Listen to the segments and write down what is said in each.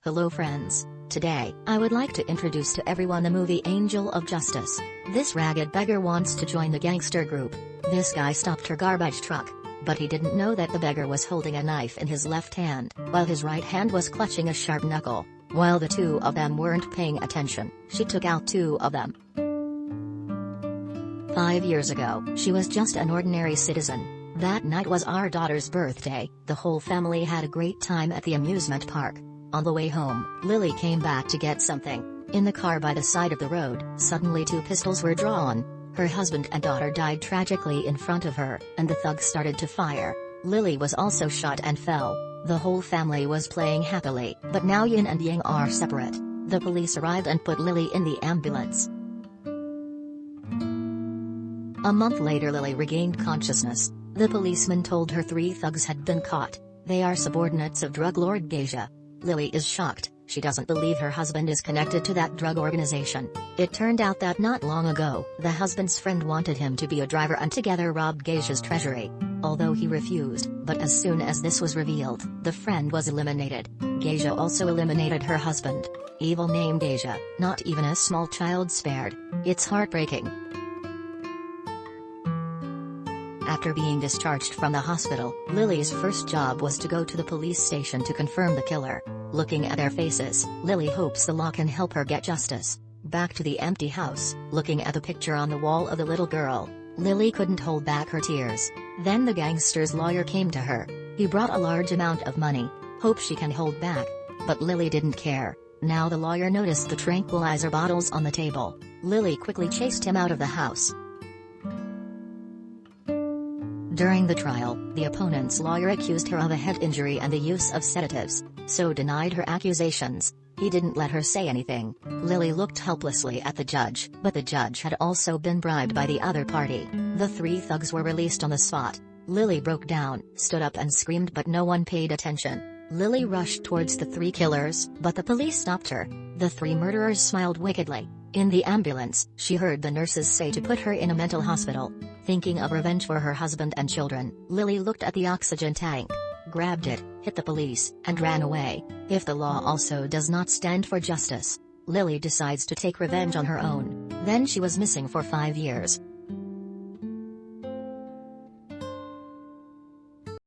Hello friends, today, I would like to introduce to everyone the movie Angel of Justice. This ragged beggar wants to join the gangster group. This guy stopped her garbage truck, but he didn't know that the beggar was holding a knife in his left hand, while his right hand was clutching a sharp knuckle. While the two of them weren't paying attention, she took out two of them. 5 years ago, she was just an ordinary citizen. That night was our daughter's birthday. The whole family had a great time at the amusement park. On the way home, Lily came back to get something. In the car by the side of the road, suddenly two pistols were drawn. Her husband and daughter died tragically in front of her, and the thugs started to fire. Lily was also shot and fell. The whole family was playing happily, but now yin and yang are separate. The police arrived and put Lily in the ambulance. A month later, Lily regained consciousness. The policeman told her 3 thugs had been caught. They are subordinates of drug lord Geisha. Lily is shocked. She doesn't believe her husband is connected to that drug organization. It turned out that not long ago, the husband's friend wanted him to be a driver and together robbed Geisha's treasury. Although he refused, but as soon as this was revealed, the friend was eliminated. Geisha also eliminated her husband. Evil name Geisha, not even a small child spared. It's heartbreaking. After being discharged from the hospital, Lily's first job was to go to the police station to confirm the killer. Looking at their faces, Lily hopes the law can help her get justice. Back to the empty house, looking at the picture on the wall of the little girl, Lily couldn't hold back her tears. Then the gangster's lawyer came to her. He brought a large amount of money. Hope she can hold back. But Lily didn't care. Now the lawyer noticed the tranquilizer bottles on the table. Lily quickly chased him out of the house. During the trial, the opponent's lawyer accused her of a head injury and the use of sedatives, so denied her accusations. He didn't let her say anything. Lily looked helplessly at the judge, but the judge had also been bribed by the other party. The 3 thugs were released on the spot. Lily broke down, stood up and screamed, but no one paid attention. Lily rushed towards the 3 killers, but the police stopped her. The 3 murderers smiled wickedly. In the ambulance, she heard the nurses say to put her in a mental hospital. Thinking of revenge for her husband and children, Lily looked at the oxygen tank, grabbed it, hit the police, and ran away. If the law also does not stand for justice, Lily decides to take revenge on her own. Then she was missing for 5 years.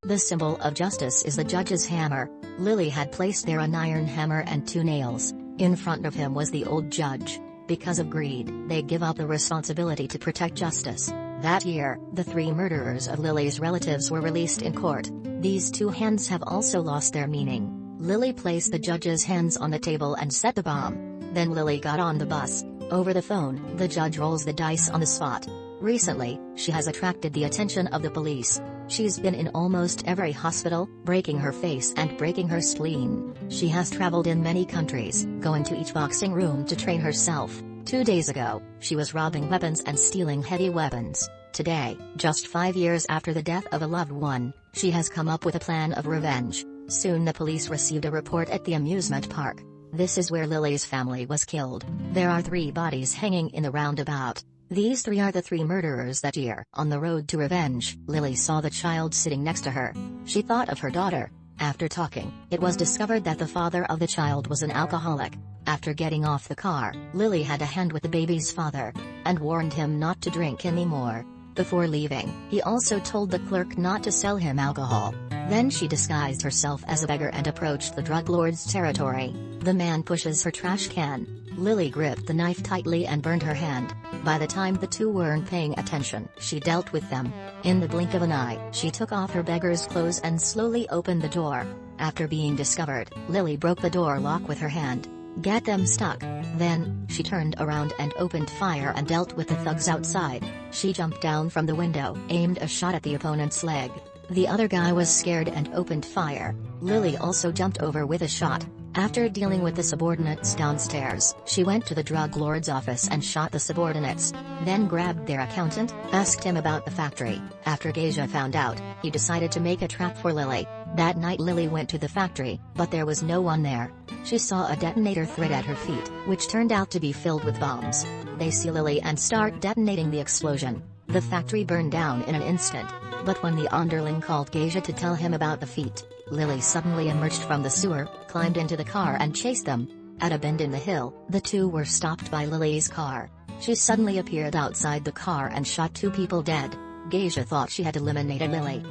The symbol of justice is the judge's hammer. Lily had placed there an iron hammer and 2 nails. In front of him was the old judge. Because of greed, they give up the responsibility to protect justice. That year, the 3 murderers of Lily's relatives were released in court. These 2 hands have also lost their meaning. Lily placed the judge's hands on the table and set the bomb. Then Lily got on the bus. Over the phone, the judge rolls the dice on the spot. Recently, she has attracted the attention of the police. She's been in almost every hospital, breaking her face and breaking her spleen. She has traveled in many countries, going to each boxing room to train herself. 2 days ago, she was robbing weapons and stealing heavy weapons. Today, just 5 years after the death of a loved one, she has come up with a plan of revenge. Soon the police received a report at the amusement park. This is where Lily's family was killed. There are 3 bodies hanging in the roundabout. These 3 are the 3 murderers that year. On the road to revenge, Lily saw the child sitting next to her. She thought of her daughter. After talking, it was discovered that the father of the child was an alcoholic. After getting off the car, Lily had a hand with the baby's father, and warned him not to drink anymore. Before leaving, he also told the clerk not to sell him alcohol. Then she disguised herself as a beggar and approached the drug lord's territory. The man pushes her trash can. Lily gripped the knife tightly and burned her hand. By the time the 2 weren't paying attention, she dealt with them. In the blink of an eye, she took off her beggar's clothes and slowly opened the door. After being discovered, Lily broke the door lock with her hand. Get them stuck. Then, she turned around and opened fire and dealt with the thugs outside. She jumped down from the window, aimed a shot at the opponent's leg. The other guy was scared and opened fire. Lily also jumped over with a shot. After dealing with the subordinates downstairs, she went to the drug lord's office and shot the subordinates. Then grabbed their accountant, asked him about the factory. After Geisha found out, he decided to make a trap for Lily. That night Lily went to the factory, but there was no one there. She saw a detonator thread at her feet, which turned out to be filled with bombs. They see Lily and start detonating the explosion. The factory burned down in an instant. But when the underling called Geisha to tell him about the feat, Lily suddenly emerged from the sewer, climbed into the car and chased them. At a bend in the hill, the two were stopped by Lily's car. She suddenly appeared outside the car and shot two people dead. Geisha thought she had eliminated Lily.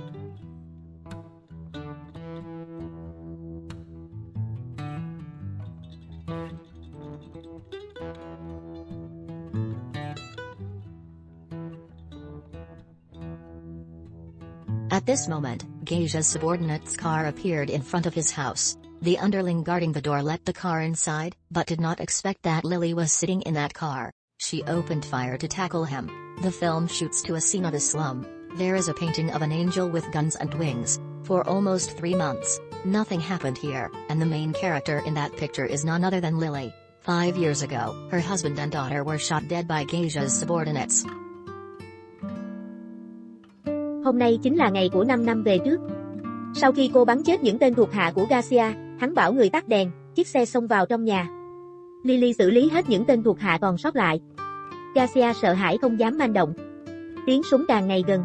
At this moment, Geisha's subordinate's car appeared in front of his house. The underling guarding the door let the car inside, but did not expect that Lily was sitting in that car. She opened fire to tackle him. The film shoots to a scene of a slum. There is a painting of an angel with guns and wings. For almost 3 months, nothing happened here, and the main character in that picture is none other than Lily. 5 years ago, her husband and daughter were shot dead by Geisha's subordinates. Hôm nay chính là ngày của 5 năm về trước. Sau khi cô bắn chết những tên thuộc hạ của Garcia, hắn bảo người tắt đèn, chiếc xe xông vào trong nhà. Lily xử lý hết những tên thuộc hạ còn sót lại. Garcia sợ hãi không dám manh động. Tiếng súng càng ngày gần.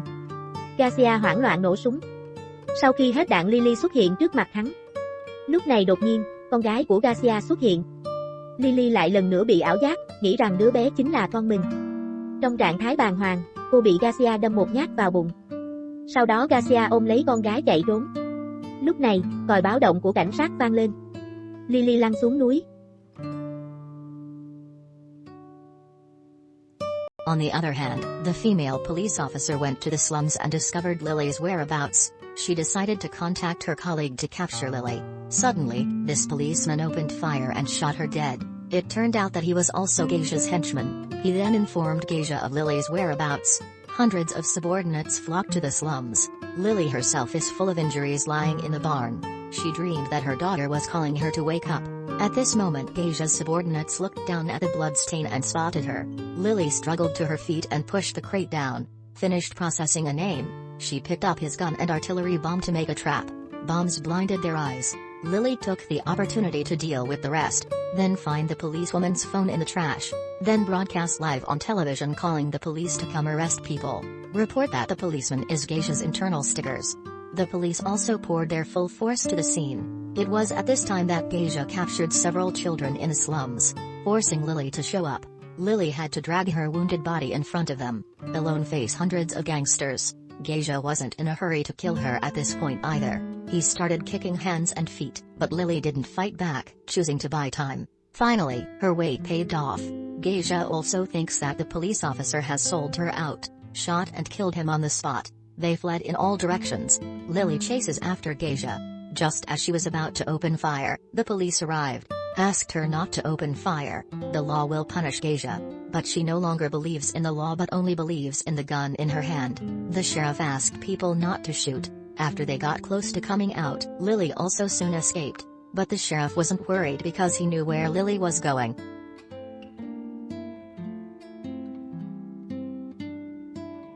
Garcia hoảng loạn nổ súng. Sau khi hết đạn, Lily xuất hiện trước mặt hắn. Lúc này đột nhiên, con gái của Garcia xuất hiện. Lily lại lần nữa bị ảo giác, nghĩ rằng đứa bé chính là con mình. Trong trạng thái bàng hoàng, cô bị Garcia đâm một nhát vào bụng. Sau đó Garcia ôm lấy con gái chạy trốn. Lúc này, còi báo động của cảnh sát vang lên. Lily lăn xuống núi. On the other hand, the female police officer went to the slums and discovered Lily's whereabouts. She decided to contact her colleague to capture Lily. Suddenly, this policeman opened fire and shot her dead. It turned out that he was also Geisha's henchman. He then informed Geisha of Lily's whereabouts. Hundreds of subordinates flocked to the slums. Lily herself is full of injuries lying in the barn. She dreamed that her daughter was calling her to wake up. At this moment, Geisha's subordinates looked down at the bloodstain and spotted her. Lily struggled to her feet and pushed the crate down. Finished processing a name, she picked up his gun and artillery bomb to make a trap. Bombs blinded their eyes. Lily took the opportunity to deal with the rest, then find the policewoman's phone in the trash, then broadcast live on television calling the police to come arrest people. Report that the policeman is Geisha's internal stickers. The police also poured their full force to the scene. It was at this time that Geisha captured several children in the slums, forcing Lily to show up. Lily had to drag her wounded body in front of them. Alone face hundreds of gangsters. Geisha wasn't in a hurry to kill her at this point either. He started kicking hands and feet, but Lily didn't fight back, choosing to buy time. Finally, her wait paid off. Geisha also thinks that the police officer has sold her out, shot and killed him on the spot. They fled in all directions. Lily chases after Geisha. Just as she was about to open fire, the police arrived, asked her not to open fire. The law will punish Geisha. But she no longer believes in the law but only believes in the gun in her hand. The sheriff asked people not to shoot. After they got close to coming out, Lily also soon escaped. But the sheriff wasn't worried because he knew where Lily was going.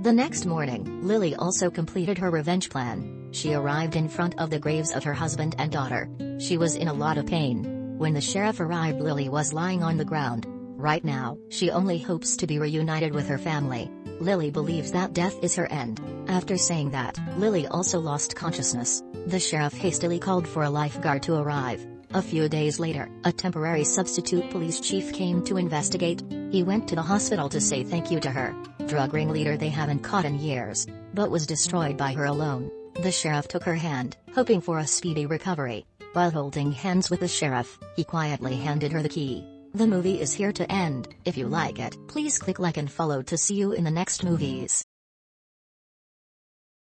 The next morning, Lily also completed her revenge plan. She arrived in front of the graves of her husband and daughter. She was in a lot of pain. When the sheriff arrived, Lily was lying on the ground. Right now, she only hopes to be reunited with her family. Lily believes that death is her end. After saying that, Lily also lost consciousness. The sheriff hastily called for a lifeguard to arrive. A few days later, a temporary substitute police chief came to investigate. He went to the hospital to say thank you to her. Drug ringleader they haven't caught in years, but was destroyed by her alone. The sheriff took her hand, hoping for a speedy recovery. While holding hands with the sheriff, he quietly handed her the key. The movie is here to end. If you like it, please click like and follow to see you in the next movies.